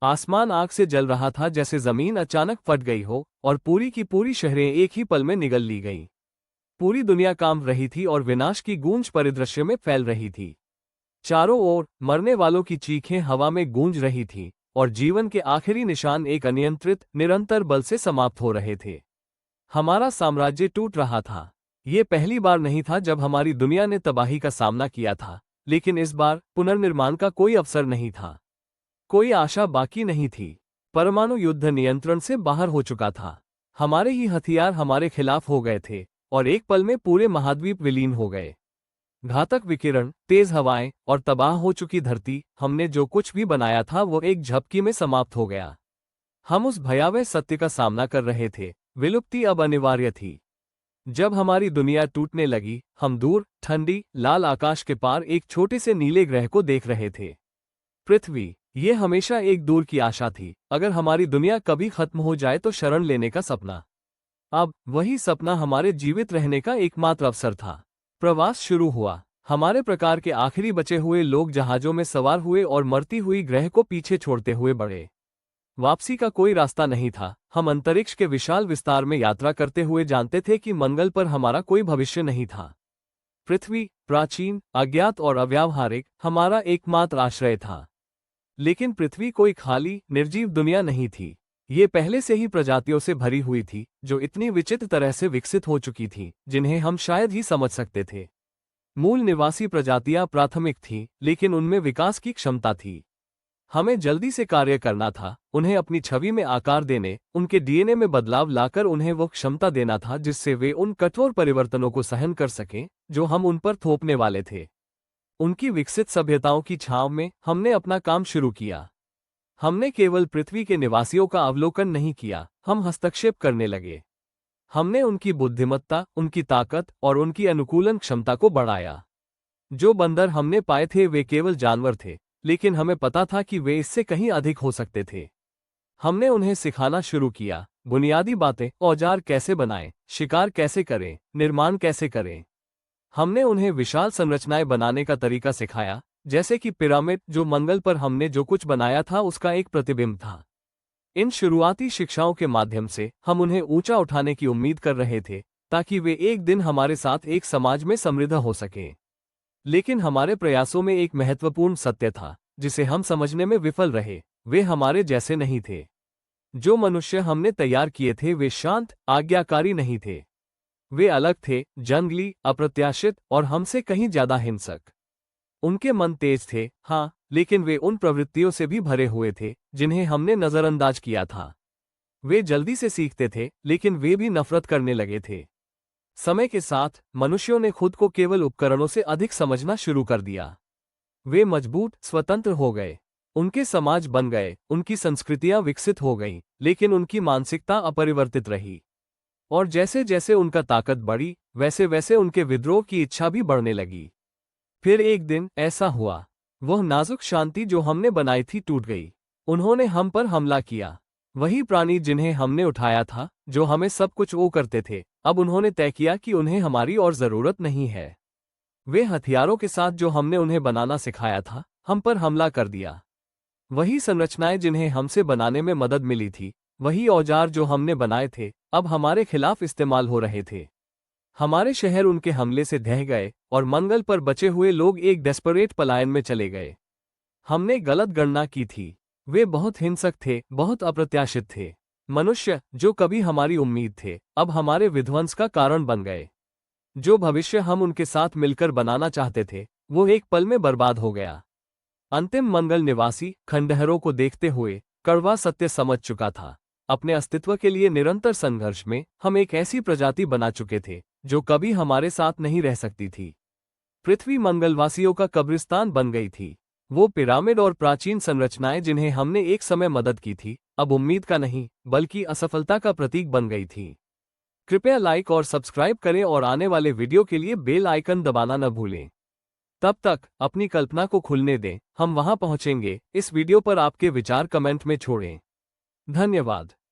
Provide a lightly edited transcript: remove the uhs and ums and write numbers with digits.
आसमान आग से जल रहा था, जैसे जमीन अचानक फट गई हो और पूरी की पूरी शहरें एक ही पल में निगल ली गईं। पूरी दुनिया कांप रही थी और विनाश की गूंज परिदृश्य में फैल रही थी। चारों ओर मरने वालों की चीखें हवा में गूंज रही थीं और जीवन के आखिरी निशान एक अनियंत्रित निरंतर बल से समाप्त हो रहे थे। हमारा साम्राज्य टूट रहा था। ये पहली बार नहीं था जब हमारी दुनिया ने तबाही का सामना किया था, लेकिन इस बार पुनर्निर्माण का कोई अवसर नहीं था। कोई आशा बाकी नहीं थी। परमाणु युद्ध नियंत्रण से बाहर हो चुका था। हमारे ही हथियार हमारे खिलाफ हो गए थे और एक पल में पूरे महाद्वीप विलीन हो गए। घातक विकिरण, तेज हवाएं और तबाह हो चुकी धरती, हमने जो कुछ भी बनाया था वो एक झपकी में समाप्त हो गया। हम उस भयावह सत्य का सामना कर रहे थे, विलुप्ति अब अनिवार्य थी। जब हमारी दुनिया टूटने लगी, हम दूर ठंडी लाल आकाश के पार एक छोटे से नीले ग्रह को देख रहे थे। पृथ्वी, ये हमेशा एक दूर की आशा थी, अगर हमारी दुनिया कभी खत्म हो जाए तो शरण लेने का सपना। अब वही सपना हमारे जीवित रहने का एकमात्र अवसर था। प्रवास शुरू हुआ। हमारे प्रकार के आखिरी बचे हुए लोग जहाजों में सवार हुए और मरती हुई ग्रह को पीछे छोड़ते हुए बढ़े। वापसी का कोई रास्ता नहीं था। हम अंतरिक्ष के विशाल विस्तार में यात्रा करते हुए जानते थे कि मंगल पर हमारा कोई भविष्य नहीं था। पृथ्वी, प्राचीन, अज्ञात और अव्यावहारिक, हमारा एकमात्र आश्रय था। लेकिन पृथ्वी कोई खाली, निर्जीव दुनिया नहीं थी। ये पहले से ही प्रजातियों से भरी हुई थी, जो इतनी विचित्र तरह से विकसित हो चुकी थीं, जिन्हें हम शायद ही समझ सकते थे। मूल निवासी प्रजातियां प्राथमिक थीं, लेकिन उनमें विकास की क्षमता थी। हमें जल्दी से कार्य करना था, उन्हें अपनी छवि में आकार देने, उनके डीएनए में बदलाव लाकर उन्हें वो क्षमता देना था जिससे वे उन कठोर परिवर्तनों को सहन कर सकें जो हम उन पर थोपने वाले थे। उनकी विकसित सभ्यताओं की छांव में हमने अपना काम शुरू किया। हमने केवल पृथ्वी के निवासियों का अवलोकन नहीं किया, हम हस्तक्षेप करने लगे। हमने उनकी बुद्धिमत्ता, उनकी ताकत और उनकी अनुकूलन क्षमता को बढ़ाया। जो बंदर हमने पाए थे वे केवल जानवर थे, लेकिन हमें पता था कि वे इससे कहीं अधिक हो सकते थे। हमने उन्हें सिखाना शुरू किया, बुनियादी बातें, औजार कैसे बनाएं, शिकार कैसे करें, निर्माण कैसे करें। हमने उन्हें विशाल संरचनाएं बनाने का तरीका सिखाया, जैसे कि पिरामिड, जो मंगल पर हमने जो कुछ बनाया था उसका एक प्रतिबिंब था। इन शुरुआती शिक्षाओं के माध्यम से हम उन्हें ऊंचा उठाने की उम्मीद कर रहे थे, ताकि वे एक दिन हमारे साथ एक समाज में समृद्ध हो सकें। लेकिन हमारे प्रयासों में एक महत्वपूर्ण सत्य था, जिसे हम समझने में विफल रहे। वे हमारे जैसे नहीं थे। जो मनुष्य हमने तैयार किए थे वे शांत, आज्ञाकारी नहीं थे। वे अलग थे, जंगली, अप्रत्याशित और हमसे कहीं ज्यादा हिंसक। उनके मन तेज थे, हाँ, लेकिन वे उन प्रवृत्तियों से भी भरे हुए थे जिन्हें हमने नजरअंदाज किया था। वे जल्दी से सीखते थे, लेकिन वे भी नफरत करने लगे थे। समय के साथ मनुष्यों ने खुद को केवल उपकरणों से अधिक समझना शुरू कर दिया। वे मजबूत, स्वतंत्र हो गए। उनके समाज बन गए, उनकी संस्कृतियां विकसित हो गईं, लेकिन उनकी मानसिकता अपरिवर्तित रही। और जैसे जैसे उनका ताकत बढ़ी, वैसे वैसे उनके विद्रोह की इच्छा भी बढ़ने लगी। फिर एक दिन ऐसा हुआ, वह नाजुक शांति जो हमने बनाई थी टूट गई। उन्होंने हम पर हमला किया। वही प्राणी जिन्हें हमने उठाया था, जो हमें सब कुछ वो करते थे, अब उन्होंने तय किया कि उन्हें हमारी और जरूरत नहीं है। वे हथियारों के साथ जो हमने उन्हें बनाना सिखाया था, हम पर हमला कर दिया। वही संरचनाएं जिन्हें हमसे बनाने में मदद मिली थी, वही औजार जो हमने बनाए थे, अब हमारे खिलाफ इस्तेमाल हो रहे थे। हमारे शहर उनके हमले से ढह गए और मंगल पर बचे हुए लोग एक डेस्परेट पलायन में चले गए। हमने गलत गणना की थी। वे बहुत हिंसक थे, बहुत अप्रत्याशित थे। मनुष्य, जो कभी हमारी उम्मीद थे, अब हमारे विध्वंस का कारण बन गए। जो भविष्य हम उनके साथ मिलकर बनाना चाहते थे, वो एक पल में बर्बाद हो गया। अंतिम मंगल निवासी खंडहरों को देखते हुए कड़वा सत्य समझ चुका था। अपने अस्तित्व के लिए निरंतर संघर्ष में हम एक ऐसी प्रजाति बना चुके थे जो कभी हमारे साथ नहीं रह सकती थी। पृथ्वी मंगलवासियों का कब्रिस्तान बन गई थी। वो पिरामिड और प्राचीन संरचनाएं जिन्हें हमने एक समय मदद की थी, अब उम्मीद का नहीं बल्कि असफलता का प्रतीक बन गई थी। कृपया लाइक और सब्सक्राइब करें और आने वाले वीडियो के लिए बेल आइकन दबाना न भूलें। तब तक अपनी कल्पना को खुलने दें, हम वहां पहुंचेंगे। इस वीडियो पर आपके विचार कमेंट में छोड़ें। धन्यवाद।